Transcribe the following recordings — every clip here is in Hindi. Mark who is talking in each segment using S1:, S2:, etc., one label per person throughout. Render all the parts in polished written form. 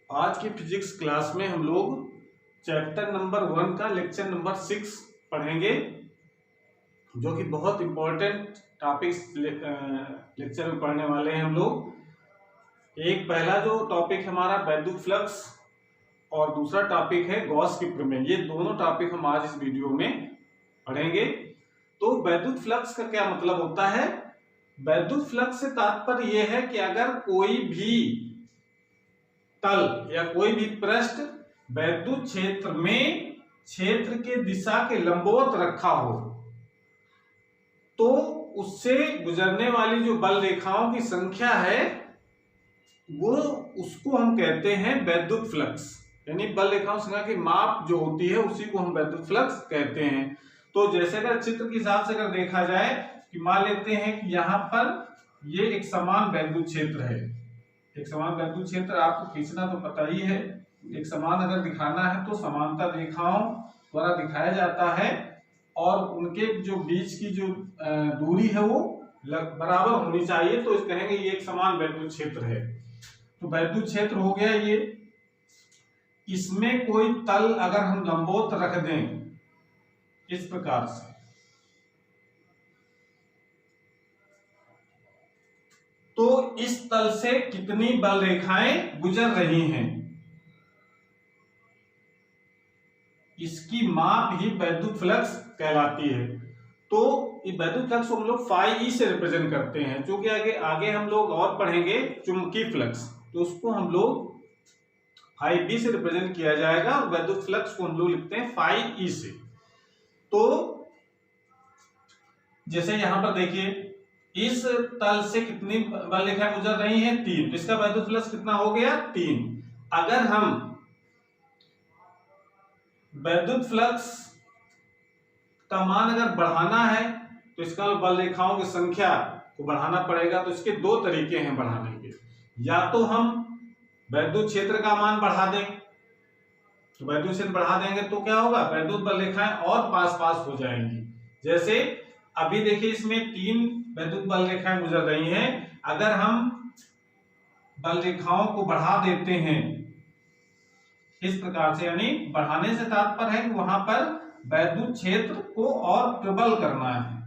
S1: आज की फिजिक्स क्लास में हम लोग चैप्टर नंबर 1 का लेक्चर नंबर 6 पढ़ेंगे, जो कि बहुत इंपॉर्टेंट टॉपिक्स लेक्चर में पढ़ने वाले हैं हम लोग। एक पहला जो टॉपिक हमारा वैद्युत फ्लक्स और दूसरा टॉपिक है गॉस की प्रमेय। ये दोनों टॉपिक हम आज इस वीडियो में पढ़ेंगे। तो वैद्युत फ्लक्स का क्या मतलब होता है? वैद्युत फ्लक्स से तात्पर्य यह है कि अगर कोई भी तल या कोई भी पृष्ठ वैद्युत क्षेत्र में क्षेत्र के दिशा के लंबवत रखा हो तो उससे गुजरने वाली जो बल रेखाओं की संख्या है वो उसको हम कहते हैं वैद्युत फ्लक्स। यानी बल रेखाओं संख्या की माप जो होती है उसी को हम वैद्युत फ्लक्स कहते हैं। तो जैसे अगर चित्र के हिसाब से अगर देखा जाए कि मान लेते हैं कि यहाँ पर ये एक समान वैद्युत क्षेत्र है। एक समान वैद्युत क्षेत्र आपको खींचना तो पता ही है। एक समान अगर दिखाना है तो समांतर रेखाओं द्वारा दिखाया जाता है और उनके जो बीच की जो दूरी है वो बराबर होनी चाहिए, तो इस कहेंगे ये एक समान वैद्युत क्षेत्र है। तो वैद्युत क्षेत्र हो गया ये। इसमें कोई तल अगर हम लंबवत रख दें इस प्रकार से, तो इस तल से कितनी बल रेखाएं गुजर रही हैं, इसकी माप ही वैद्युत फ्लक्स कहलाती है। तो ये वैद्युत फ्लक्स को हम लोग फाई ई से रिप्रेजेंट करते हैं, जो कि आगे आगे हम लोग और पढ़ेंगे चुंबकीय फ्लक्स, तो उसको हम लोग फाई बी से रिप्रेजेंट किया जाएगा और वैद्युत फ्लक्स को हम लोग लिखते हैं फाई ई से। तो जैसे यहां पर देखिए इस तल से कितनी बल रेखाएं गुजर रही हैं? 3। इसका वैद्युत फ्लक्स कितना हो गया? 3। अगर हम वैद्युत फ्लक्स का मान अगर बढ़ाना है तो इसका बल रेखाओं की संख्या को बढ़ाना पड़ेगा। तो इसके दो तरीके हैं बढ़ाने के। या तो हम वैद्युत क्षेत्र का मान बढ़ा दें, तो वैद्युत क्षेत्र बढ़ा देंगे तो क्या होगा? वैद्युत बल रेखाएं और पास पास हो जाएंगी। जैसे अभी देखिए इसमें 3 वैद्युत बल रेखाएं गुजर रही हैं। अगर हम बल रेखाओं को बढ़ा देते हैं इस प्रकार से, यानी बढ़ाने से तात्पर्य है कि वहां पर वैद्युत क्षेत्र को और प्रबल करना है।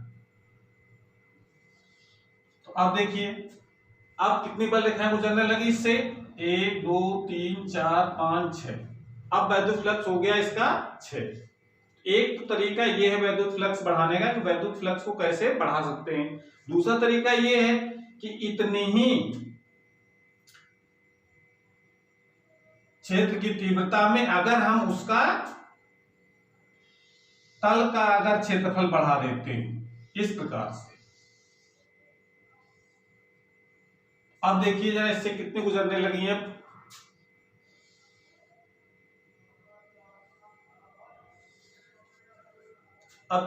S1: तो अब देखिए अब कितनी बल रेखाएं गुजरने लगी इससे? 1 2 3 4 5 6। अब वैद्युत फ्लक्स हो गया इसका 6। एक तो तरीका ये है वैद्युत फ्लक्स बढ़ाने का कि वैद्युत फ्लक्स को कैसे बढ़ा सकते हैं। दूसरा तरीका ये है कि इतनी ही क्षेत्र की तीव्रता में अगर हम उसका तल का अगर क्षेत्रफल बढ़ा देते हैं इस प्रकार से। अब देखिए जरा इससे कितनी गुजरने लगी है। अब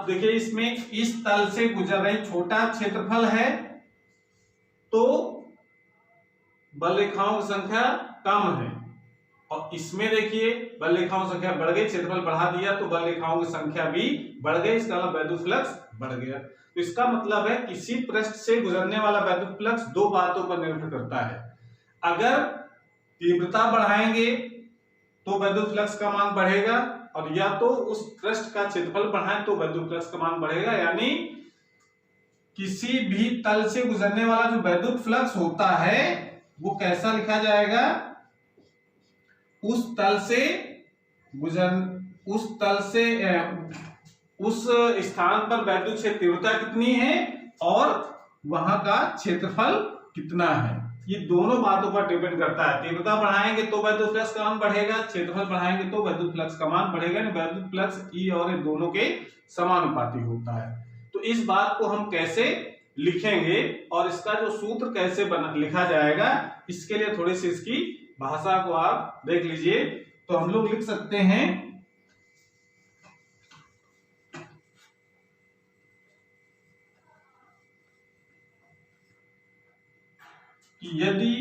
S1: देखिए इसमें इस तल से गुजर रही छोटा क्षेत्रफल है तो बल रेखाओं की संख्या कम है, और इसमें देखिए बल रेखाओं की संख्या बढ़ गई, क्षेत्रफल बढ़ा दिया तो बल रेखाओं की संख्या भी बढ़ गई, इसका मतलब वैद्युत फ्लक्स बढ़ गया। तो इसका मतलब है किसी पृष्ठ से गुजरने वाला वैद्युत फ्लक्स दो बातों पर निर्भर करता है। अगर तीव्रता बढ़ाएंगे तो वैद्युत फ्लक्स का मान बढ़ेगा, और या तो उस पृष्ठ का क्षेत्रफल बढ़ाएं तो वैद्युत फ्लक्स का मान बढ़ेगा। यानी किसी भी तल से गुजरने वाला जो वैद्युत फ्लक्स होता है वो कैसा लिखा जाएगा? उस तल से उस स्थान पर वैद्युत क्षेत्र तीव्रता कितनी है और वहां का क्षेत्रफल कितना है, ये दोनों बातों पर डिपेंड करता है। तीव्रता बढ़ाएंगे तो वैद्युत फ्लक्स का मान बढ़ेगा, क्षेत्रफल बढ़ाएंगे तो वैद्युत फ्लक्स का मान बढ़ेगा। वैद्युत फ्लक्स ई और ए दोनों के समानुपाती होता है। तो इस बात को हम कैसे लिखेंगे और इसका जो सूत्र कैसे लिखा जाएगा, इसके लिए थोड़ी सी इसकी भाषा को आप देख लीजिए। तो हम लोग लिख सकते हैं कि यदि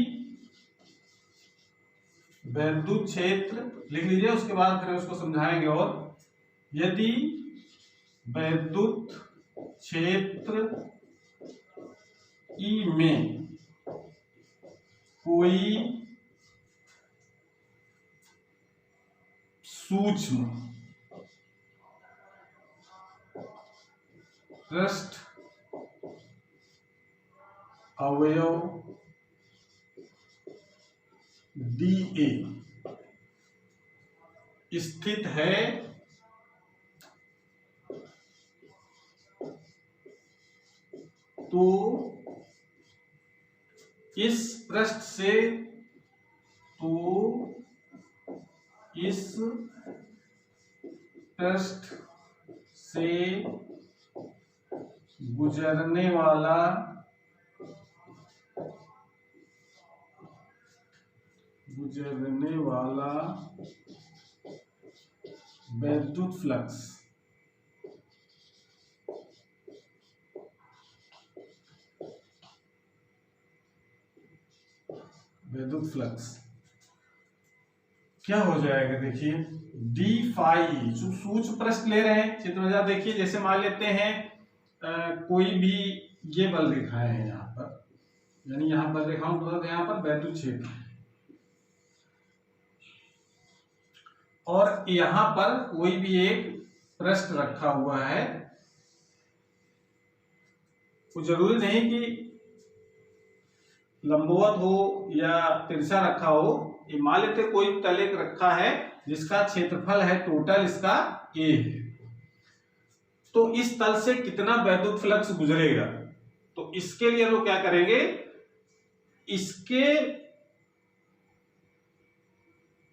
S1: वैद्युत क्षेत्र, लिख लीजिए उसके बाद फिर उसको समझाएंगे, और यदि वैद्युत क्षेत्र ई में कोई सूक्ष्म पृष्ठ अवयव DA स्थित है तो इस पृष्ठ से गुजरने वाला वैद्युत फ्लक्स क्या हो जाएगा, देखिए डी फाई सूक्ष्म पृष्ठ ले रहे हैं चित्र में। देखिए जैसे मान लेते हैं कोई भी ये बल रेखा है यहाँ पर, यानी यहाँ पर रेखाओं तो यहाँ पर वैद्युत क्षेत्र है, और यहाँ पर कोई भी एक पृष्ठ रखा हुआ है। तो जरूरी नहीं कि लंबवत हो या तिरछा रखा हो, ये मान लेते कोई तल एक रखा है जिसका क्षेत्रफल है टोटल इसका A है, तो इस तल से कितना वैद्युत फ्लक्स गुजरेगा। तो इसके लिए लोग क्या करेंगे, इसके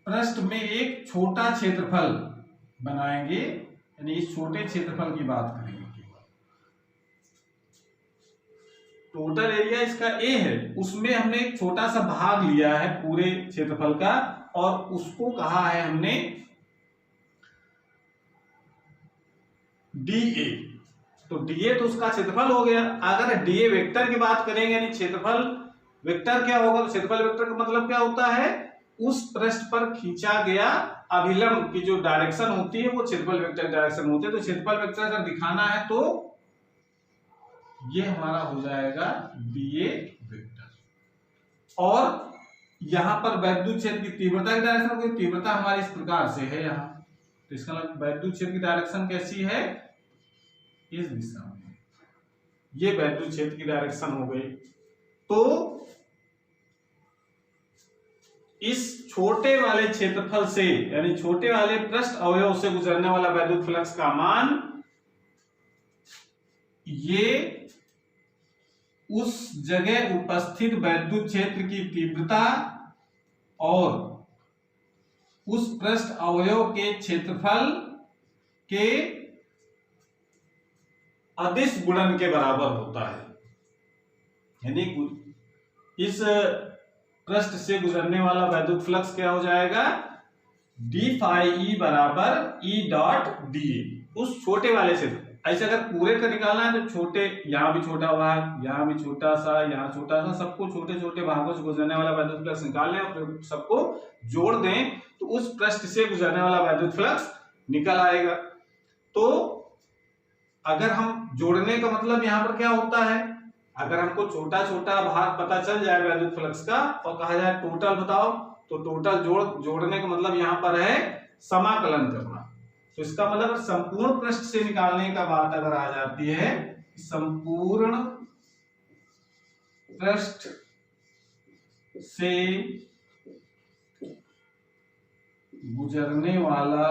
S1: पृष्ठ में एक छोटा क्षेत्रफल बनाएंगे, यानी इस छोटे क्षेत्रफल की बात करेंगे। टोटल एरिया इसका A है, उसमें हमने एक छोटा सा भाग लिया है पूरे क्षेत्रफल का, और उसको कहा है हमने DA। तो DA तो उसका क्षेत्रफल हो गया। अगर DA वेक्टर की बात करेंगे, यानी क्षेत्रफल वेक्टर क्या होगा, तो क्षेत्रफल वेक्टर का मतलब क्या होता है, उस पृष्ठ पर खींचा गया अभिलंब की जो डायरेक्शन होती है वो क्षेत्रफल वेक्टर डायरेक्शन होती है। तो क्षेत्रफल वेक्टर अगर दिखाना है तो ये हमारा हो जाएगा DA वेक्टर। और यहां पर वैद्युत क्षेत्र की तीव्रता की डायरेक्शन होगी, तीव्रता हमारी इस प्रकार से है यहाँ, तो इसका मतलब वैद्युत क्षेत्र की डायरेक्शन कैसी है, इस दिशा में, ये वैद्युत क्षेत्र की डायरेक्शन हो गई। तो इस छोटे वाले क्षेत्रफल से, यानी छोटे वाले पृष्ठ अवयव से गुजरने वाला वैद्युत फ्लक्स का मान, ये उस जगह उपस्थित वैद्युत क्षेत्र की तीव्रता और उस पृष्ठ अवयव के क्षेत्रफल के अदिश गुणन के बराबर होता है। यानी इस पृष्ठ से गुजरने वाला वैद्युत फ्लक्स क्या हो जाएगा, डी फाई ई बराबर ई डॉट डी, उस छोटे वाले क्षेत्र। ऐसे अगर पूरे का निकालना है तो छोटे, यहाँ भी छोटा भाग, यहाँ भी छोटा सा, यहाँ छोटा सा, सबको छोटे छोटे भागों से गुजरने वाला वैद्युत फ्लक्स निकाल लें और सबको जोड़ दें तो उस पृष्ठ से गुजरने वाला वैद्युत फ्लक्स निकल आएगा। तो अगर हम जोड़ने का मतलब यहाँ पर क्या होता है, अगर हमको छोटा छोटा भाग पता चल जाए वैद्युत फ्लक्स का और कहा जाए टोटल बताओ, तो टोटल जोड़ने का मतलब यहाँ पर है समाकलन करना। तो इसका मतलब संपूर्ण पृष्ठ से निकालने का बात अगर आ जाती है, संपूर्ण पृष्ठ से गुजरने वाला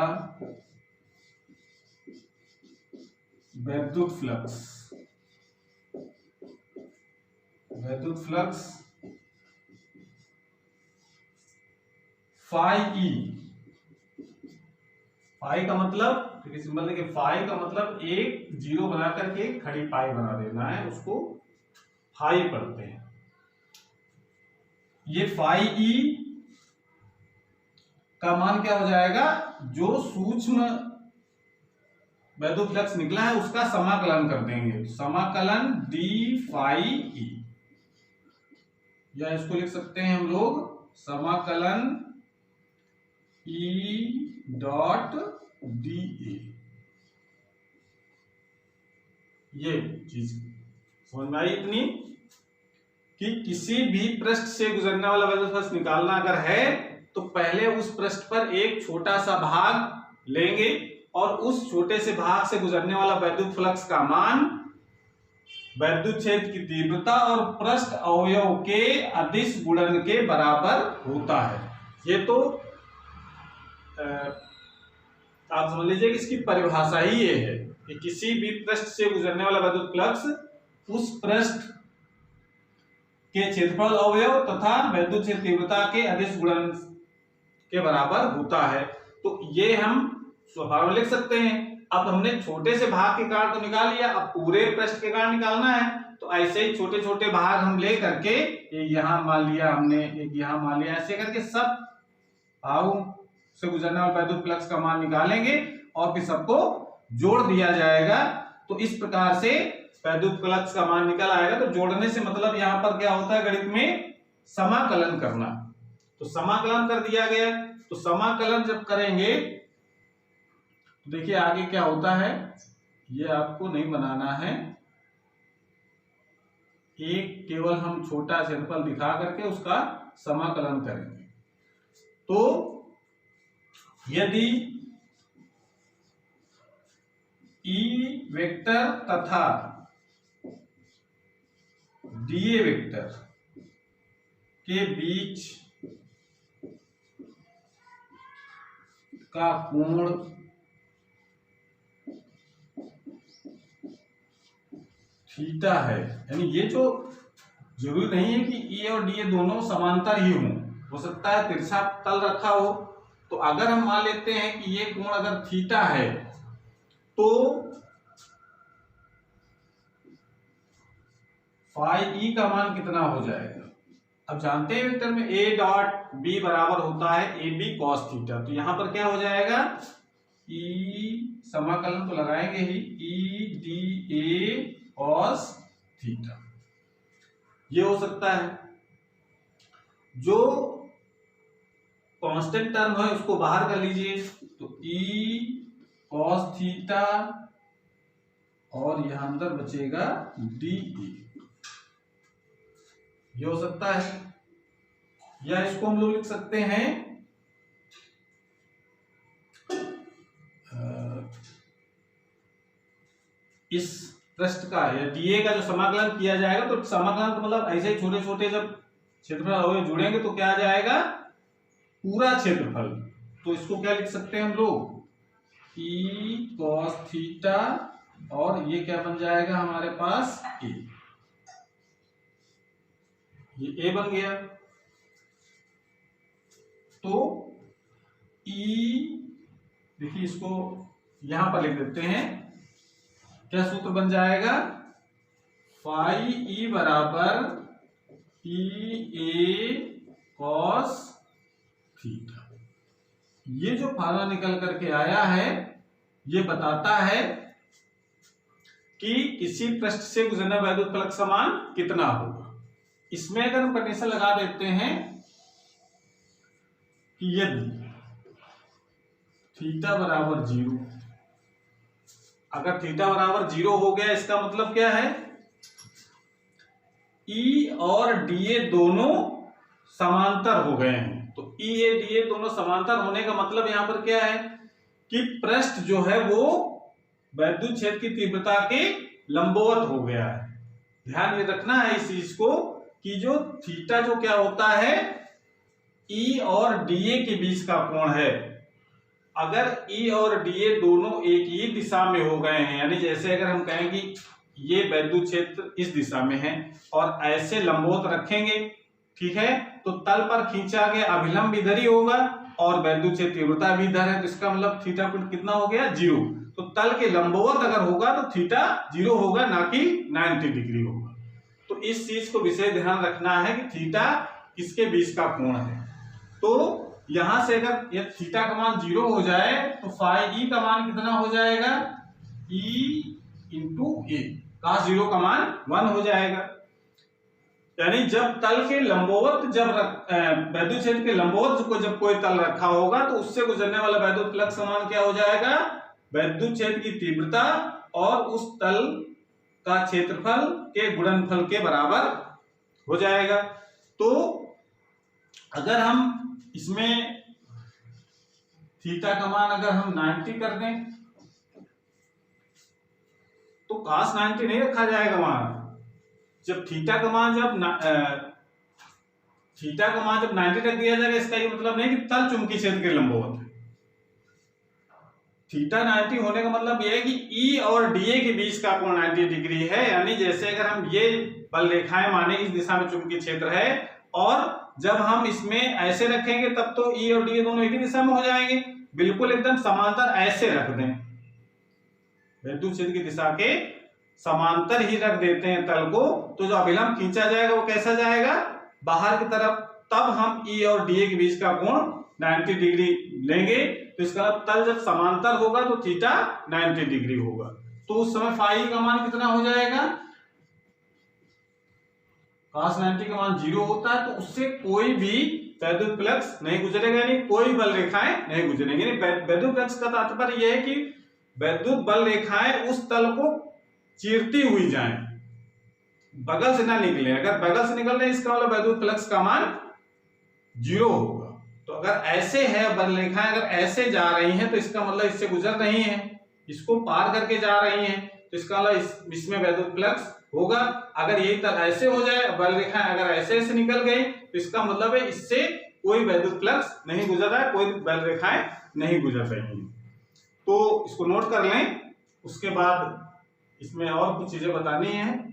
S1: वैद्युत फ्लक्स फाई ई, फाई का मतलब, ठीक है सिंबल देखिए, फाई का मतलब एक जीरो बना करके खड़ी पाई बना देना है, उसको फाई पढ़ते हैं। ये फाई ई का मान क्या हो जाएगा, जो सूक्ष्म वैद्युत फ्लक्स निकला है उसका समाकलन कर देंगे, समाकलन डी फाई ई, या इसको लिख सकते हैं हम लोग समाकलन ई डॉट डी ए। ये चीज समझ में आई इतनी, कि किसी भी पृष्ठ से गुजरने वाला वैद्युत फ्लक्स निकालना अगर है तो पहले उस पृष्ठ पर एक छोटा सा भाग लेंगे और उस छोटे से भाग से गुजरने वाला वैद्युत फ्लक्स का मान वैद्युत क्षेत्र की तीव्रता और पृष्ठ अवयव के अदिश गुणन के बराबर होता है। ये तो आप समझ लीजिए कि इसकी परिभाषा ही ये है कि किसी भी पृष्ठ से गुजरने वाला वैद्युत फ्लक्स उस पृष्ठ के क्षेत्रफल अवयव तथा वैद्युत क्षेत्र तीव्रता के अदिश गुणन के बराबर होता है। तो ये हम स्वभाव लिख सकते हैं। अब हमने छोटे से भाग के कारण तो निकाल लिया, अब पूरे पृष्ठ के कारण निकालना है। तो ऐसे ही छोटे छोटे भाग हम ले करके एक यहाँ मान लिया हमने, एक यहाँ मान लिया, ऐसे करके सब भागों से गुजरने वाले वैद्युत फ्लक्स का मान निकालेंगे और फिर सबको जोड़ दिया जाएगा। तो इस प्रकार से वैद्युत फ्लक्स का मान निकल आएगा। तो जोड़ने से मतलब यहाँ पर क्या होता है, गणित में समाकलन करना। तो समाकलन कर दिया गया। तो समाकलन जब करेंगे तो देखिए आगे क्या होता है, ये आपको नहीं बनाना है, एक केवल हम छोटा क्षेत्रफल दिखा करके उसका समाकलन करेंगे। तो यदि ई वेक्टर तथा डीए वेक्टर के बीच का कोण थीटा है, यानी ये जो जरूरी नहीं है कि ई और डी दोनों समांतर ही हों, हो सकता है तिरछा तल रखा हो। तो अगर हम मान लेते हैं कि ये कोण अगर थीटा है तो फाई ई का मान कितना हो जाएगा। अब जानते हैं वेक्टर में ए डॉट बी बराबर होता है ए बी कॉस थीटा। तो यहां पर क्या हो जाएगा, ई समाकलन तो लगाएंगे ही, e d a cos theta, ये हो सकता है। जो कांस्टेंट टर्म है उसको बाहर कर लीजिए, तो ई कॉस थीटा और यहां अंदर बचेगा डी ई, ये हो सकता है। या इसको हम लोग लिख सकते हैं इस पृष्ठ का या डीए का जो समाकलन किया जाएगा, तो समाकलन तो मतलब ऐसे ही छोटे छोटे जब क्षेत्रफल जुड़ेंगे तो क्या आ जाएगा, पूरा क्षेत्रफल। तो इसको क्या लिख सकते हैं हम लोग, ई कॉस थीटा और ये क्या बन जाएगा हमारे पास ए, ये ए बन गया। तो ई देखिए इसको यहां पर लिख देते हैं, क्या सूत्र बन जाएगा, फाई ई बराबर ई ए कॉस थीटा। ये जो फार्मूला निकल करके आया है ये बताता है कि किसी पृष्ठ से गुजरने वाला वैद्युत फ्लक्स का मान कितना होगा। इसमें अगर हम कंडीशन लगा देते हैं कि यदि थीटा बराबर 0, अगर थीटा बराबर 0 हो गया इसका मतलब क्या है, ई और डीए दोनों समांतर हो गए हैं। तो ई ए डीए दोनों समांतर होने का मतलब यहां पर क्या है कि पृष्ठ जो है वो वैद्युत क्षेत्र की तीव्रता के लंबवत हो गया है। ध्यान ये रखना है इस चीज को कि जो थीटा जो क्या होता है, ई और डीए के बीच का कोण है। अगर ई और डीए दोनों एक ही दिशा में हो गए हैं, यानी जैसे अगर हम कहें कि ये वैद्युत क्षेत्र इस दिशा में है और ऐसे लंबवत रखेंगे, ठीक है, तो तल पर खींचा गया अभिलंब इधर ही होगा और वैद्युत क्षेत्र तीव्रता भी इधर है। तो इसका मतलब थीटा कितना हो गया, 0। तो तल के लंबवत अगर होगा तो थीटा 0 होगा, ना कि 90 डिग्री होगा। तो इस चीज को विशेष ध्यान रखना है कि थीटा किसके बीच का कोण है। तो यहां से अगर ये थीटा का मान 0 हो जाए तो फाई ई का मान कितना हो जाएगा, ई इंटू ए, cos 0 का मान 1 हो जाएगा। यानी जब तल के लंबवत जब वैद्युत क्षेत्र के लंबवत को जब कोई तल रखा होगा तो उससे गुजरने वाला वैद्युत फ्लक्स का मान क्या हो जाएगा, वैद्युत क्षेत्र की तीव्रता और उस तल का क्षेत्रफल के गुणनफल के बराबर हो जाएगा। तो अगर हम इसमें थीटा का मान अगर हम 90 कर दें तो cos 90 नहीं रखा जाएगा वहां। जब थीटा का मान जब 90 रख दिया जाएगा, इसका ये मतलब नहीं कि तल चुंबकीय क्षेत्र के लंबवत है। थीटा 90 होने का मतलब यह है कि ई और डीए के बीच का कोण 90 डिग्री है। यानी जैसे अगर हम ये बल रेखाएं माने इस दिशा में चुंबकीय क्षेत्र है, और जब हम इसमें ऐसे रखेंगे तब तो ई और डीए दोनों एक ही दिशा में हो जाएंगे। बिल्कुल एकदम समांतर ऐसे रख दें, विद्युत क्षेत्र की दिशा के समांतर ही रख देते हैं तल को, तो जो अभिलंब खींचा जाएगा वो कैसा जाएगा, बाहर की तरफ। तब हम ई और डीए के बीच का कोण 90 डिग्री लेंगे। तो इसका तल जब समांतर होगा तो थीटा 90 डिग्री होगा। तो उस समय फाई का मान कितना हो जाएगा, cos 90 का मान 0 होता है। तो उससे कोई भी वैद्युत फ्लक्स नहीं गुजरेगा, यानी कोई बल रेखाएं नहीं गुजरेंगे। वैद्युत फ्लक्स का तात्पर्य यह है कि वैद्युत बल रेखाएं उस तल को चीरती हुई जाएं, बगल से ना निकले। अगर बगल से निकल रहे इसका मतलब वैद्युत फ्लक्स का मान 0 होगा। तो अगर ऐसे है बल रेखाएं, अगर ऐसे जा रही हैं तो इसका मतलब इससे गुजर रही हैं, इसको पार करके जा रही हैं, तो इसका मतलब इसमें वैद्युत फ्लक्स होगा। अगर यही तल ऐसे हो जाए, बल रेखाएं अगर ऐसे ऐसे निकल गई, तो इसका मतलब है इससे कोई वैद्युत फ्लक्स नहीं गुजर रहा है, कोई बल रेखाएं नहीं गुजर रही हैं। तो इसको नोट कर लें। उसके बाद इसमें और कुछ चीजें बतानी है।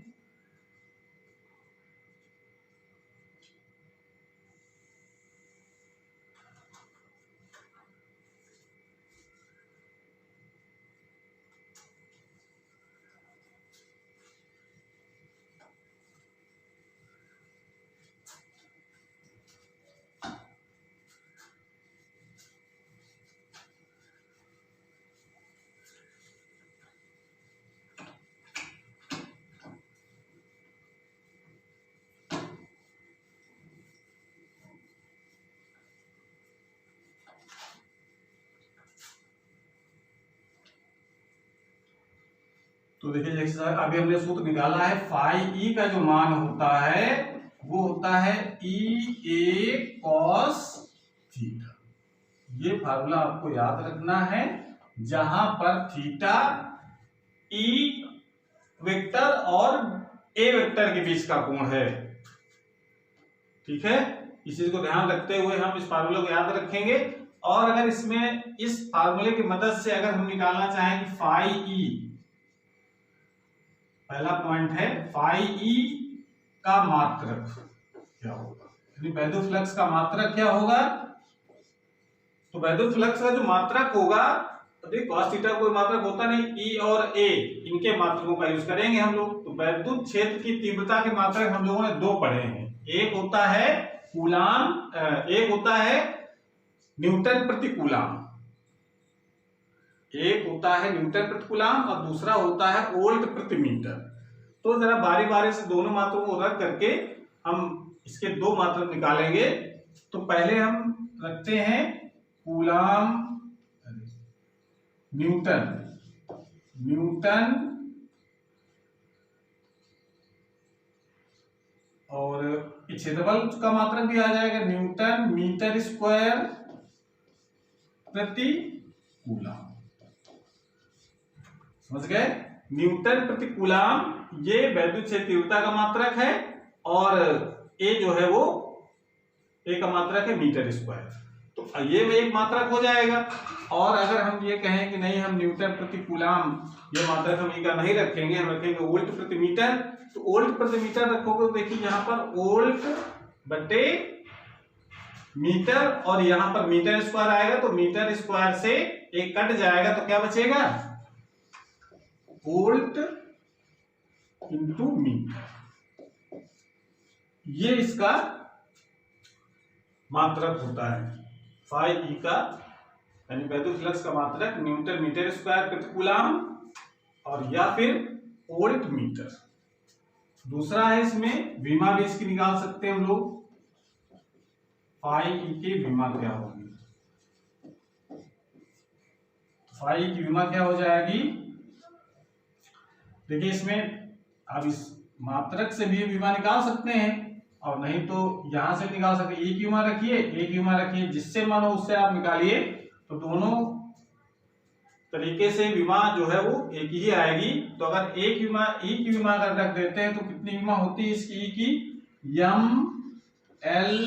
S1: तो देखिए जैसे अभी हमने सूत्र निकाला है, फाई ई का जो मान होता है वो होता है ई ए कॉस थीटा। ये फार्मूला आपको याद रखना है, जहां पर थीटा ई वेक्टर और ए वेक्टर के बीच का कोण है। ठीक है, इस चीज को ध्यान रखते हुए हम इस फार्मूले को याद रखेंगे। और अगर इसमें इस फार्मूले की मदद से अगर हम निकालना चाहें कि फाई ई, पहला पॉइंट है फाई ई का मात्रक क्या होगा, यानी वैद्युत फ्लक्स का मात्रक क्या होगा। तो वैद्युत फ्लक्स का जो मात्रक होगा, तो देखिए cos थीटा कोई मात्रक होता नहीं, ई और ए इनके मात्रकों का यूज करेंगे हम लोग। तो वैद्युत क्षेत्र की तीव्रता के मात्रक हम लोगों ने दो पढ़े हैं, एक होता है कूलाम, एक होता है न्यूटन प्रति कूलाम, एक होता है न्यूटन प्रति कूलाम और दूसरा होता है वोल्ट प्रति मीटर। तो जरा बारी बारी से दोनों मात्रों को रख करके हम इसके दो मात्रक निकालेंगे। तो पहले हम रखते हैं कूलाम न्यूटन, न्यूटन और क्षेत्रफल का मात्रक भी आ जाएगा न्यूटन मीटर स्क्वायर प्रति कूलाम। समझ गए, न्यूटन प्रति कूलाम ये वैद्युत क्षेत्र तीव्रता का मात्रक है, और ए जो है वो ए का मात्रक है मीटर स्क्वायर। तो ये एक मात्रक हो जाएगा। और अगर हम ये कहें कि नहीं हम न्यूटन प्रति कूलाम ये मात्रक हम ई का नहीं रखेंगे, हम रखेंगे वोल्ट प्रति मीटर। तो वोल्ट प्रति मीटर रखोगे तो देखिए यहाँ पर वोल्ट बटे मीटर और यहाँ पर मीटर स्क्वायर आएगा, तो मीटर स्क्वायर से एक कट जाएगा, तो क्या बचेगा वोल्ट इंटू मीटर। ये इसका मात्रक होता है फाई ई का, यानी वैद्युत फ्लक्स का मात्रक न्यूटन मीटर स्क्वायर प्रति कूलाम और या फिर वोल्ट मीटर। दूसरा है इसमें विमा भी इसकी निकाल सकते हैं हम लोग, फाई ई की विमा क्या होगी, फाई की विमा क्या हो जाएगी। देखिए इसमें अब इस मात्रक से भी विमा निकाल सकते हैं, और नहीं तो यहां से निकाल सकते, एक ही विमा रखिए, एक ही विमा रखिए, जिससे मन हो उससे आप निकालिए। तो दोनों तरीके से विमा जो है वो एक ही आएगी। तो अगर एक विमा ई की विमा अगर रख देते हैं तो कितनी विमा होती है इसकी ई की, M L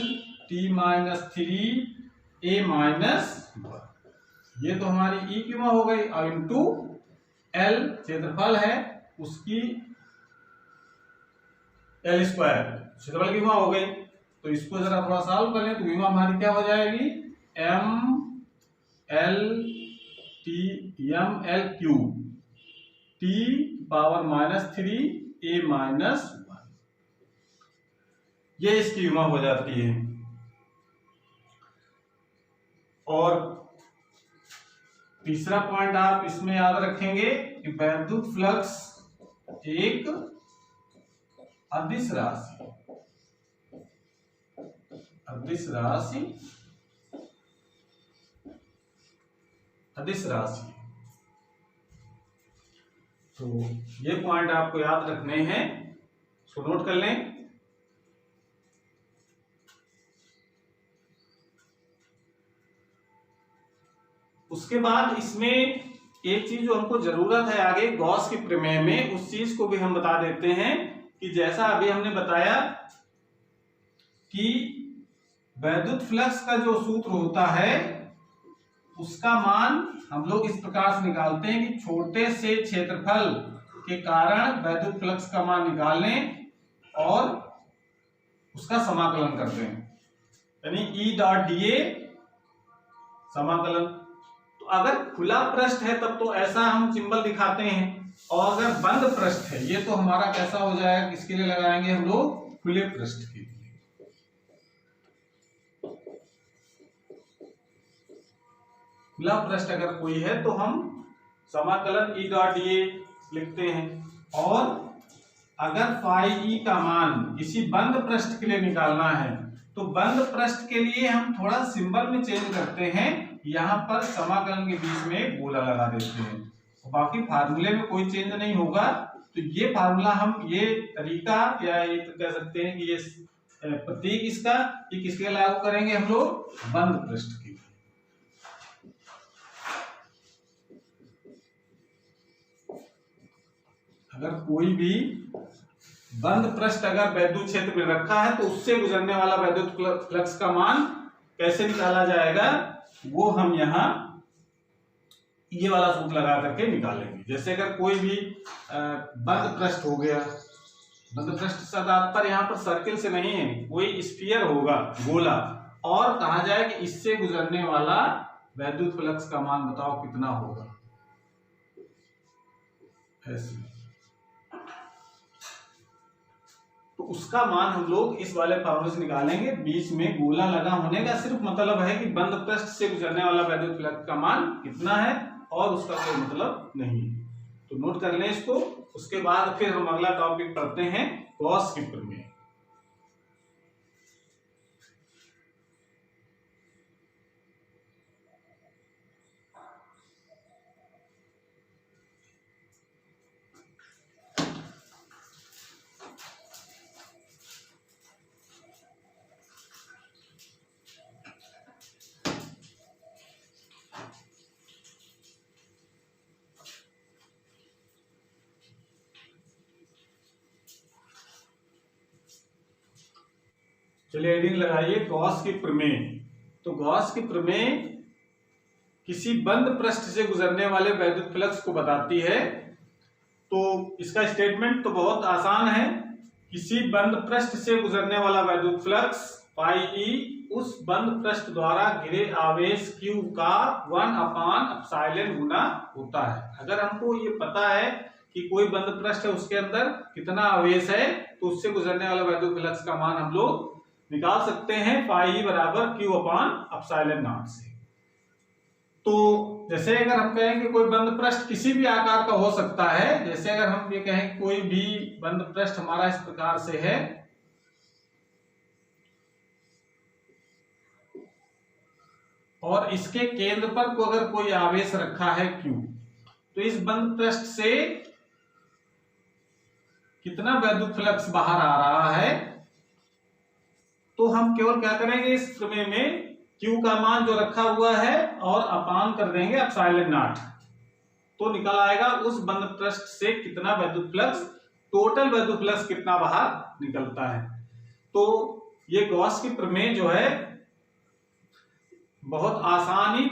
S1: T minus 3 A minus, ये तो हमारी ई की विमा हो गई, और इंटू एल क्षेत्रफल है उसकी एल स्क्वायर क्षेत्रफल की विमा हो गई। तो इसको जरा थोड़ा सॉल्व कर लें तो विमा हमारी क्या हो जाएगी, M L Q T power -3 A minus 1, ये इसकी विमा हो जाती है। और तीसरा पॉइंट आप इसमें याद रखेंगे कि वैद्युत फ्लक्स एक अदिश राशि, अदिश राशि, अदिश राशि। तो ये पॉइंट आपको याद रखने हैं, इसको नोट कर लें। उसके बाद इसमें एक चीज जो हमको जरूरत है आगे गॉस के प्रमेय में, उस चीज को भी हम बता देते हैं कि जैसा अभी हमने बताया कि वैद्युत फ्लक्स का जो सूत्र होता है उसका मान हम लोग इस प्रकार से निकालते हैं कि छोटे से क्षेत्रफल के कारण वैद्युत फ्लक्स का मान निकाल लें और उसका समाकलन करते हैं, यानी ई डॉट डी ए समाकलन। तो अगर खुला पृष्ठ है तब तो ऐसा हम सिंबल दिखाते हैं, और अगर बंद पृष्ठ है ये तो हमारा कैसा हो जाएगा, किसके लिए लगाएंगे हम लोग, खुले पृष्ठ के लिए। खुला पृष्ठ अगर कोई है तो हम समाकलन ई डॉट डी ए लिखते हैं। और अगर फाई ई का मान किसी बंद पृष्ठ के लिए निकालना है तो बंद पृष्ठ के लिए हम थोड़ा सिंबल में चेंज करते हैं, यहां पर समाकलन के बीच में गोला लगा देते हैं, बाकी फार्मूले में कोई चेंज नहीं होगा। तो ये फार्मूला हम, ये तरीका या ये कह सकते हैं कि ये प्रतीक इसका, ये किसके लागू करेंगे हम लोग, बंद पृष्ठ के। अगर कोई भी बंद पृष्ठ अगर वैद्युत क्षेत्र में रखा है तो उससे गुजरने वाला वैद्युत फ्लक्स का मान कैसे निकाला जाएगा, वो हम यहाँ ये वाला सूत्र लगा करके निकालेंगे। जैसे अगर कोई भी बंद पृष्ठ हो गया, बंद पृष्ठ से तात्पर्य यहाँ पर सर्किल से नहीं है, कोई स्फीयर होगा, गोला, और कहा जाए कि इससे गुजरने वाला वैद्युत फ्लक्स का मान बताओ कितना होगा, ऐसे। तो उसका मान हम लोग इस वाले फार्मूले से निकालेंगे। बीच में गोला लगा होने का सिर्फ मतलब है कि बंद पृष्ठ से गुजरने वाला वैद्युत फ्लक्स का मान कितना है, और उसका कोई मतलब नहीं। तो नोट कर लें इसको। उसके बाद फिर हम अगला टॉपिक पढ़ते हैं, गॉस के प्रमेय। चलिए हेडिंग लगाइए, गॉस के प्रमेय। तो गॉस के प्रमेय किसी बंद पृष्ठ से गुजरने वाले वैद्युत फ्लक्स को बताती है। तो इसका स्टेटमेंट तो बहुत आसान है, किसी बंद पृष्ठ से गुजरने वाला वैद्युत फ्लक्स पाई ई उस बंद पृष्ठ द्वारा घिरे आवेश Q का 1/ε गुना होता है। अगर हमको ये पता है कि कोई बंद पृष्ठ है उसके अंदर कितना आवेश है तो उससे गुजरने वाला वैद्युत फ्लक्स का मान हम लोग निकाल सकते हैं, पाई बराबर Q/ε0 से। तो जैसे अगर हम कहें कि कोई बंद पृष्ठ किसी भी आकार का हो सकता है, जैसे अगर हम ये कहें कोई भी बंद पृष्ठ हमारा इस प्रकार से है, और इसके केंद्र पर को अगर कोई आवेश रखा है Q, तो इस बंद पृष्ठ से कितना वैद्युत फ्लक्स बाहर आ रहा है तो हम केवल क्या करेंगे इस प्रमेय में, Q का मान जो रखा हुआ है और अपान कर देंगे एप्सिलॉन नॉट, तो निकल आएगा उस बंद पृष्ठ से कितना विद्युत फ्लक्स, टोटल विद्युत फ्लक्स कितना बाहर निकलता है। तो ये गॉस की प्रमेय जो है बहुत आसानी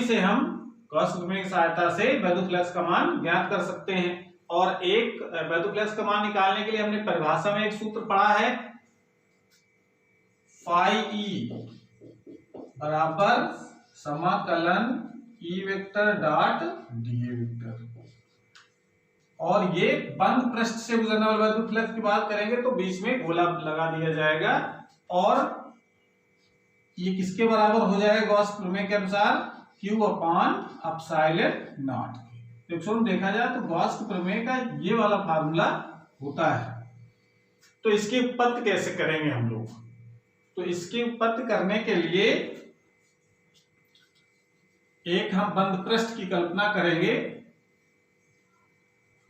S1: से हम गॉस की प्रमेय की सहायता से विद्युत फ्लक्स का मान ज्ञात कर सकते हैं। और एक विद्युत फ्लक्स का मान निकालने के लिए हमने परिभाषा में एक सूत्र पढ़ा है, फाई ई बराबर समाकलन E vector dot D vector. और ये बंद पृष्ठ से गुजरने वाले विद्युत फ्लक्स की बात करेंगे तो बीच में गोला लगा दिया जाएगा और ये किसके बराबर हो जाएगा गॉस प्रमेय के अनुसार, Q अपान एप्सिलॉन नॉट। तो देखा जाए तो गॉस प्रमेय का ये वाला फार्मूला होता है। तो इसकी उत्पत्ति कैसे करेंगे हम लोग, तो इसकी उत्पत्ति करने के लिए एक हम बंद पृष्ठ की कल्पना करेंगे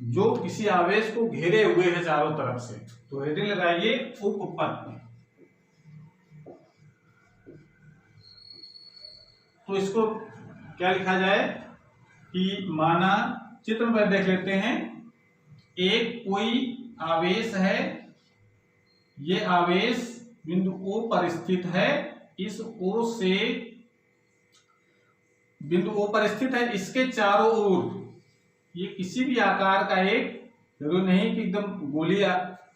S1: जो किसी आवेश को घेरे हुए है चारों तरफ से। तो हेडिंग लगाइए उपपत्ति। तो इसको क्या लिखा जाए कि माना चित्र में देख लेते हैं, एक कोई आवेश है, ये आवेश बिंदु O पर स्थित है, इस O से बिंदु O पर स्थित है, इसके चारों ओर ये किसी भी आकार का एक, जरूरी नहीं कि एकदम गोली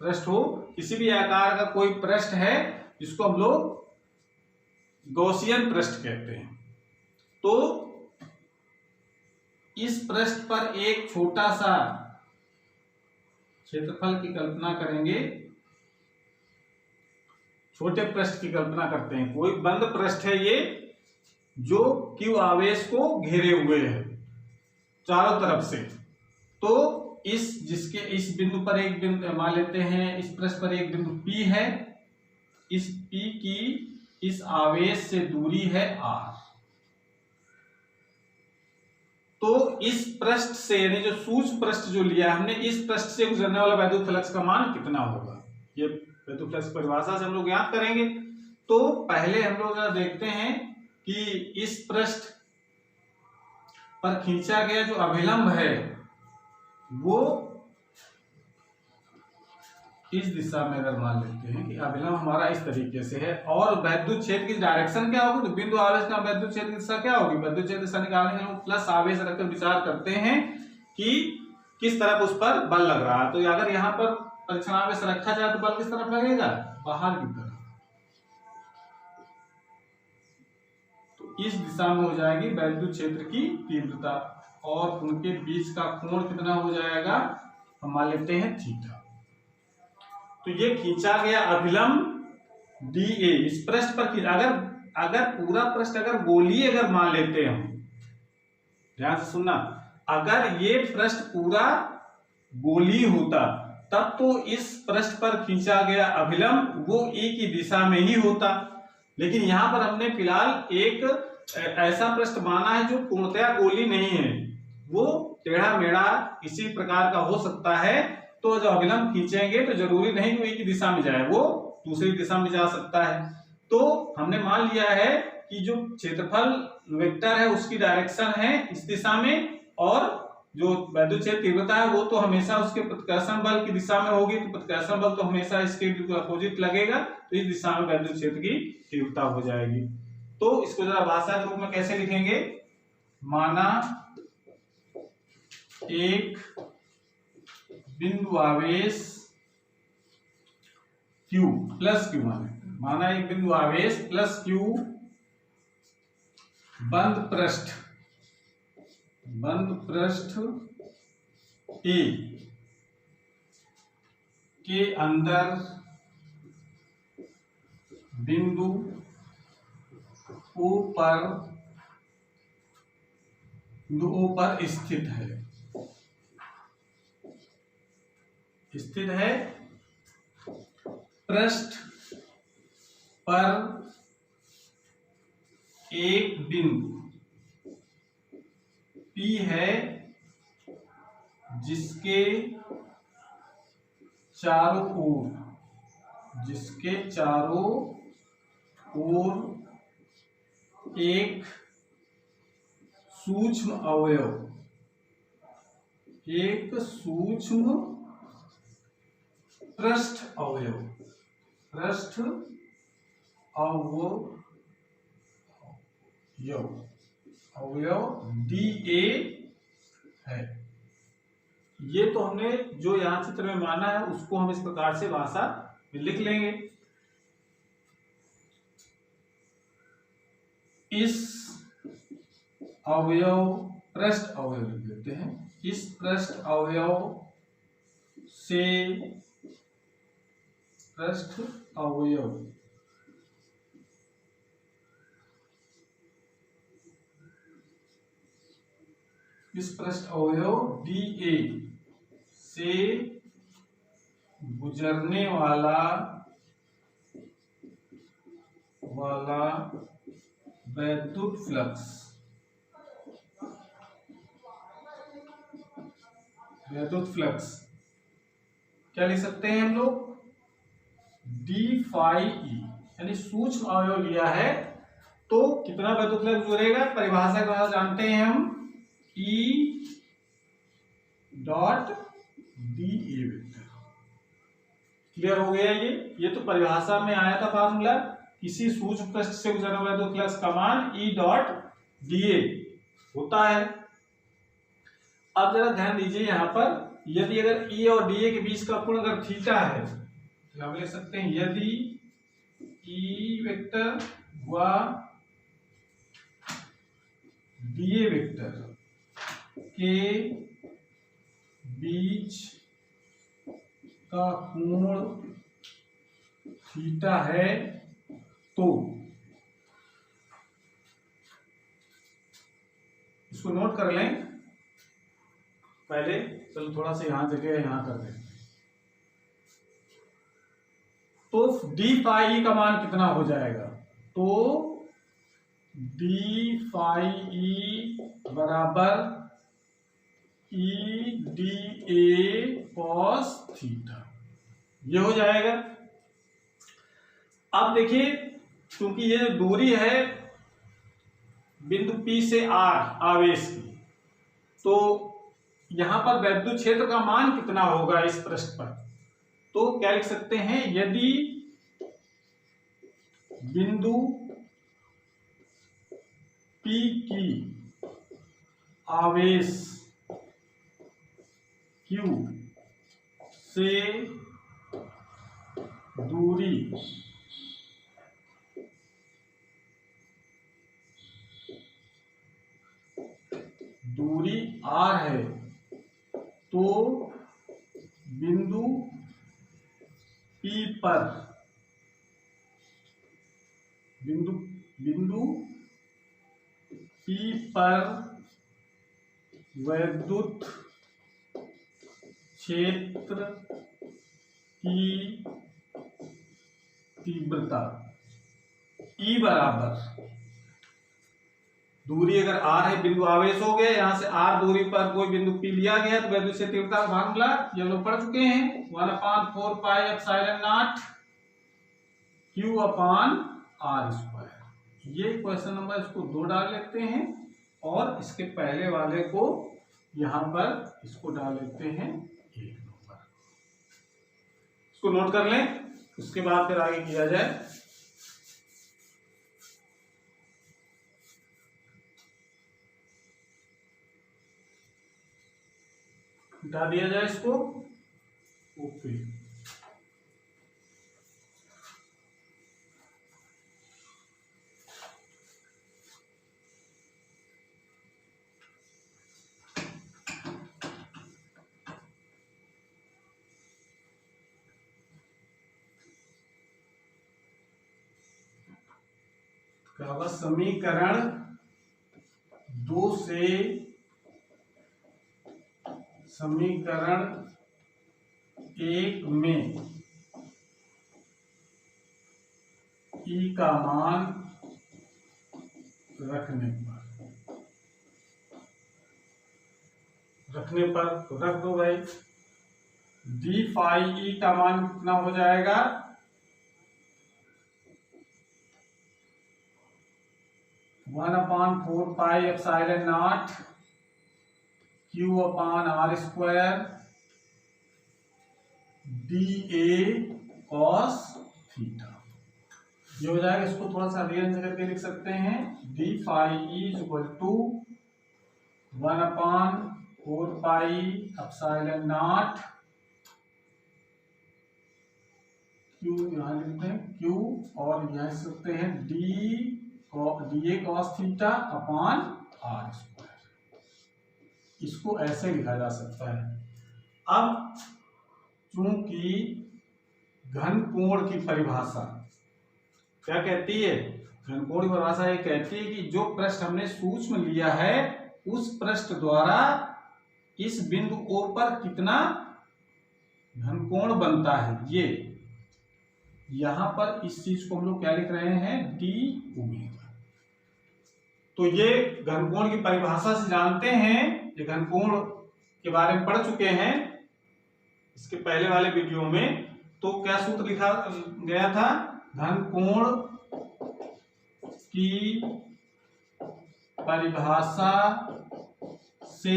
S1: पृष्ठ हो, किसी भी आकार का कोई पृष्ठ है जिसको हम लोग गॉसियन पृष्ठ कहते हैं। तो इस पृष्ठ पर एक छोटा सा क्षेत्रफल की कल्पना करेंगे, छोटे पृष्ठ की कल्पना करते हैं, कोई बंद पृष्ठ है ये जो Q आवेश को घेरे हुए है चारों तरफ से। तो इस बिंदु पर एक बिंदु मान लेते हैं, इस पृष्ठ पर एक बिंदु P है, इस P की इस आवेश से दूरी है R। तो इस पृष्ठ से यानी जो सूक्ष्म पृष्ठ जो लिया हमने, इस पृष्ठ से गुजरने वाला विद्युत फ्लक्स का मान कितना होगा, ये विद्युत फ्लक्स परिभाषा से हम लोग याद करेंगे। तो पहले हम लोग जरा देखते हैं कि इस पृष्ठ पर खींचा गया जो अभिलंब है वो इस दिशा में, अगर मान लेते हैं कि अभिलंब हमारा इस तरीके से है और विद्युत क्षेत्र की डायरेक्शन क्या होगी, तो बिंदु आवेश का विद्युत क्षेत्र की दिशा क्या होगी, विद्युत क्षेत्र दिशा निकालने के लिए प्लस आवेश रखकर विचार करते हैं कि किस तरफ उस पर बल लग रहा है। तो अगर यहाँ पर परीक्षण आवेश रखा जाए तो बल किस तरफ लगेगा, बाहर की तरफ। तो इस दिशा में हो जाएगी विद्युत क्षेत्र की तीव्रता और उनके बीच का कोण कितना हो जाएगा, हम मान लेते हैं थीटा। तो ये खींचा गया अभिलंब DA इस पृष्ठ पर, अगर पूरा पृष्ठ अगर गोलीय अगर मान लेते हैं हम, ध्यान से सुनना, अगर ये पृष्ठ पूरा गोलीय होता तब तो इस पृष्ठ पर खींचा गया अभिलंब वो E की दिशा में ही होता। लेकिन यहां पर हमने फिलहाल एक ऐसा पृष्ठ माना है जो पूर्णतया गोलीय नहीं है, वो टेढ़ा मेढ़ा इसी प्रकार का हो सकता है। तो जो अभिलंब खींचेंगे तो जरूरी नहीं कि वो एक दिशा में जाए, वो दूसरी दिशा में जा सकता है। तो हमने मान लिया है कि जो क्षेत्रफल वेक्टर है उसकी डायरेक्शन है इस दिशा में, और जो विद्युत क्षेत्र तीव्रता है वो तो हमेशा उसके प्रतिकर्षण बल की दिशा में होगी, तो प्रतिकर्षण बल तो हमेशा इसके बिल्कुल अपोजिट लगेगा, तो इस दिशा में विद्युत क्षेत्र की तीव्रता हो जाएगी। तो इसको जरा भाषा के रूप में कैसे लिखेंगे, माना एक बिंदु आवेश Q प्लस Q, माना एक बिंदु आवेश प्लस Q बंद पृष्ठ A के अंदर बिंदु O पर स्थित है, पृष्ठ पर एक बिंदु P है जिसके चारों ओर जिसके चारों ओर एक सूक्ष्म अवयव, एक सूक्ष्म पृष्ठ अवयव, पृष्ठ अवयव DA है। ये तो हमने जो यहां चित्र में माना है उसको हम इस प्रकार से भाषा में लिख लेंगे। इस अवयव, पृष्ठ अवयव लिख देते हैं, इस पृष्ठ अवयव से, पृष्ठ अवयव इस पृष्ठ अवयव DA से गुजरने वाला वैद्युत फ्लक्स, क्या लिख सकते हैं हम लोग, d phi e, यानी सूक्ष्म अवयव लिया है तो कितना वैद्युत फ्लक्स गुजरेगा, परिभाषा के द्वारा जानते हैं हम, E dot DA vector. Clear हो गया ये तो परिभाषा में आया था फार्मूला, किसी सूक्ष्म पृष्ठ से गुजरने वाला वैद्युत फ्लक्स का मान E डॉट DA होता है। अब जरा ध्यान दीजिए यहां पर, यदि अगर E और DA के बीच का कोण अगर थीटा है तो हम लिख सकते हैं यदि E वेक्टर व DA वेक्टर के बीच का कोण थीटा है तो, इसको नोट कर लें पहले, चलो थोड़ा सा यहां जगह यहां कर दें, तो d phi e का मान कितना हो जाएगा, तो d phi e बराबर EDA cos थीटा, ये हो जाएगा। अब देखिए क्योंकि ये जो दूरी है बिंदु P से R आवेश की, तो यहां पर वैद्युत क्षेत्र का मान कितना होगा इस पृष्ठ पर, तो क्या लिख सकते हैं, यदि बिंदु P की आवेश Q से दूरी R है तो बिंदु P पर वैद्युत क्षेत्र की तीव्रता E बराबर, दूरी अगर R है, बिंदु आवेश हो गया, यहां से R दूरी पर कोई बिंदु P लिया गया तो वैद्युत क्षेत्र तीव्रता का फार्मूला ये लोग पढ़ चुके हैं, 1/4 pi epsilon not Q upon R square. ये क्वेश्चन नंबर इसको 2 डाल लेते हैं और इसके पहले वाले को यहां पर इसको डाल लेते हैं 1 नंबर, इसको नोट कर लें, उसके बाद फिर आगे किया जाए। हटा दिया जाए इसको, ओके। समीकरण 2 से समीकरण 1 में E का मान रखने पर तो रख दो भाई, d phi e का मान कितना हो जाएगा, 1/4 pi epsilon not Q upon R square dA cos theta. ये हो जाएगा, इसको थोड़ा सा रीअरेंज करके लिख सकते हैं, d phi is equal to 1/4 pi epsilon not Q, यहाँ लिखते हैं Q, और यहाँ लिख सकते हैं dA cos theta upon R square. इसको ऐसे लिखा जा सकता है। अब चूंकि घन कोण की परिभाषा क्या कहती है, घन कोण की परिभाषा ये कहती है कि जो पृष्ठ हमने सूक्ष्म लिया है उस पृष्ठ द्वारा इस बिंदु O पर कितना घन कोण बनता है, ये यहां पर इस चीज को हम लोग क्या लिख रहे हैं, d ओमेगा। तो ये घन कोण की परिभाषा से जानते हैं, ये घन कोण के बारे में पढ़ चुके हैं इसके पहले वाले वीडियो में। तो क्या सूत्र लिखा गया था, घन कोण की परिभाषा से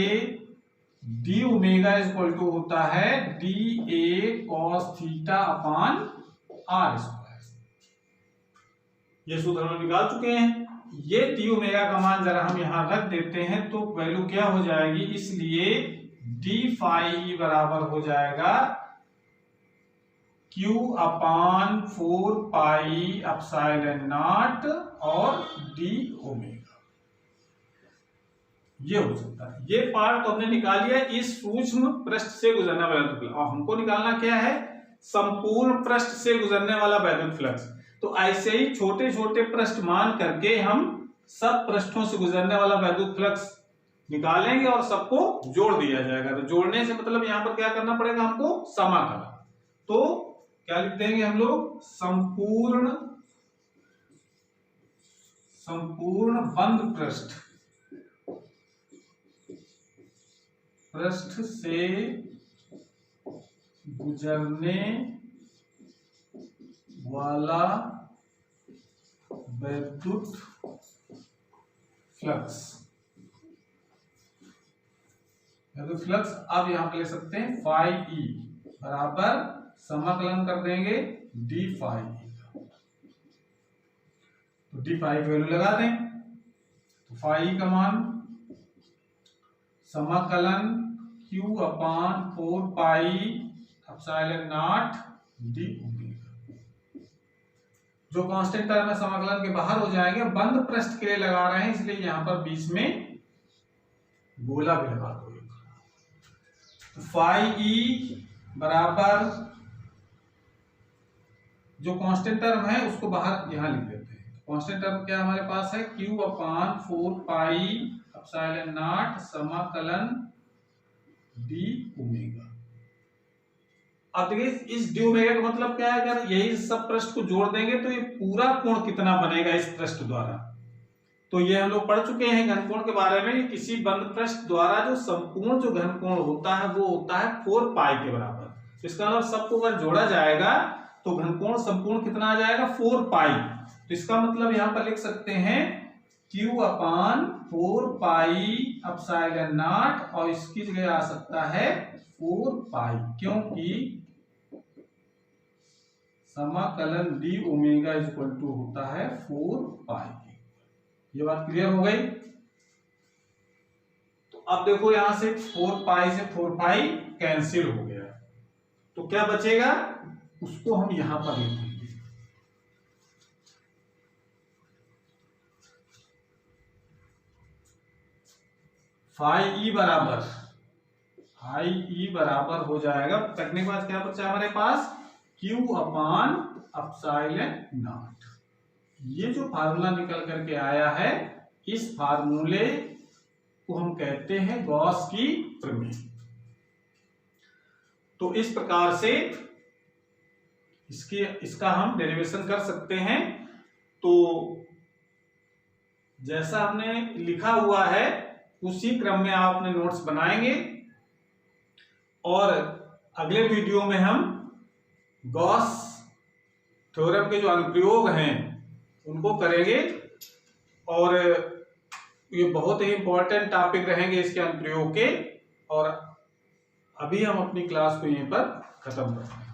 S1: d omega is equal to होता है dA cos theta upon R square. ये सूत्र हम निकाल चुके हैं। ये d ओमेगा का मान जरा हम यहां रख देते हैं तो वैल्यू क्या हो जाएगी, इसलिए d phi बराबर हो जाएगा Q upon 4 pi epsilon not और d ओमेगा। ये हो सकता है। ये पार्ट तो हमने निकाल लिया इस सूक्ष्म पृष्ठ से गुजरने वाला विद्युत फ्लक्स। और हमको निकालना क्या है, संपूर्ण पृष्ठ से गुजरने वाला विद्युत फ्लक्स। तो ऐसे ही छोटे छोटे पृष्ठ मान करके हम सब पृष्ठों से गुजरने वाला विद्युत फ्लक्स निकालेंगे और सबको जोड़ दिया जाएगा। तो जोड़ने से मतलब यहां पर क्या करना पड़ेगा हमको, समाकलन। तो क्या लिख देंगे हम लोग, संपूर्ण बंद पृष्ठ से गुजरने वाला विद्युत फ्लक्स। अब यहां पे ले सकते हैं फाई ई बराबर समाकलन कर देंगे डी फाई ई। तो डी फाई की वैल्यू लगा दें, तो फाई का मान समाकलन Q upon 4 pi epsilon not D omega. जो कांस्टेंट टर्म है समाकलन के बाहर हो जाएंगे। बंद पृष्ठ के लिए लगा रहे हैं इसलिए यहां पर बीच में गोला भी लगा दो। तो फाई ई बराबर जो कांस्टेंट टर्म है उसको बाहर यहां लिख देते हैं। कांस्टेंट टर्म क्या हमारे पास है, Q upon 4 pi epsilon not समाकलन डी ओमेगा। अब देखिए इस डी ओमेगा का मतलब क्या है, अगर यही सब पृष्ठ को जोड़ देंगे तो ये पूरा कोण कितना बनेगा इस पृष्ठ द्वारा। तो ये हम लोग पढ़ चुके हैं घन कोण के बारे में। किसी बंद पृष्ठ द्वारा जो संपूर्ण जो घन कोण होता है वो होता है 4 पाई के बराबर। तो इसका मतलब सबको अगर जोड़ा जाएगा तो घन कोण संपूर्ण कितना आ जाएगा, 4 पाई। तो इसका मतलब यहां पर लिख सकते हैं Q upon 4 pi epsilon not, और इसकी जगह आ सकता है 4 पाई, क्योंकि समाकलन D omega is equal to होता है 4 पाई। ये बात क्लियर हो गई। तो अब देखो यहां से 4 पाई से 4 पाई कैंसिल हो गया, तो क्या बचेगा, उसको हम यहां पर लिख देंगे। फाई ई बराबर हो जाएगा, करने के बाद क्या बचा हमारे पास, Q अपान एप्सिलॉन नॉट। ये जो फार्मूला निकल करके आया है, इस फार्मूले को हम कहते हैं गॉस की प्रमेय। तो इस प्रकार से इसका हम डेरिवेशन कर सकते हैं। तो जैसा हमने लिखा हुआ है उसी क्रम में आप अपने नोट्स बनाएंगे, और अगले वीडियो में हम गॉस थ्योरम के जो अनुप्रयोग हैं उनको करेंगे। और ये बहुत ही इंपॉर्टेंट टॉपिक रहेंगे इसके अनुप्रयोग के। और अभी हम अपनी क्लास को यहीं पर खत्म करते हैं।